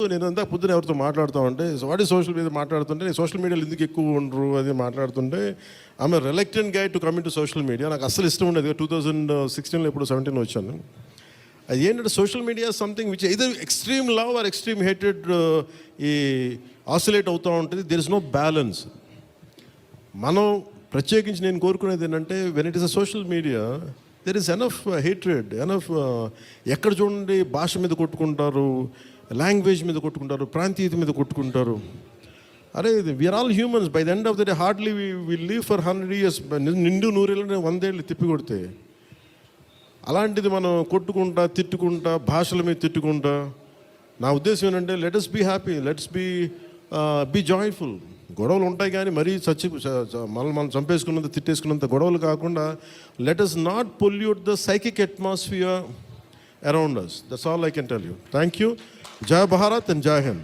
నేను అంతా పొద్దున ఎవరితో మాట్లాడుతూ ఉంటే వాట్ ఈస్ సోషల్ మీడియా మాట్లాడుతుంటే నేను సోషల్ మీడియాలో ఎందుకు ఎక్కువ ఉండరు అది మాట్లాడుతుంటే ఆమె reluctant guy to coming to social media. నాకు అసలు ఇష్టం ఉండేది 2016లో ఇప్పుడు 17 వచ్చాను. అది ఏంటంటే social media something which either extreme love or extreme hated ఈ ఆసిలేట్ అవుతూ ఉంటుంది. There is no balance. మనం ప్రత్యేకించి నేను కోరుకునేది ఏంటంటే when it is a social media there is enough hatred, enough ఎక్కడ చూడండి భాష మీద కొట్టుకుంటారు, లాంగ్వేజ్ మీద కొట్టుకుంటారు, ప్రాంతీయత మీద కొట్టుకుంటారు. అరే we are all humans. By the end of the day hardly we live for 100 years. నిండు 100 ఏళ్ళని 100 ఏళ్ళు తిప్పి కొడితే అలాంటిది మనం కొట్టుకుంటా తిట్టుకుంటా భాషల మీద తిట్టుకుంటా. నా ఉద్దేశం ఏంటంటే let us be happy, let's be joyful. గొడవలు ఉంటాయి కానీ మరీ మనం చంపేసుకున్నంత తిట్టేసుకున్నంత గొడవలు కాకుండా let us not pollute the psychic atmosphere around us. That's all I can tell you. Thank you. Jai Bharat and Jai Hind.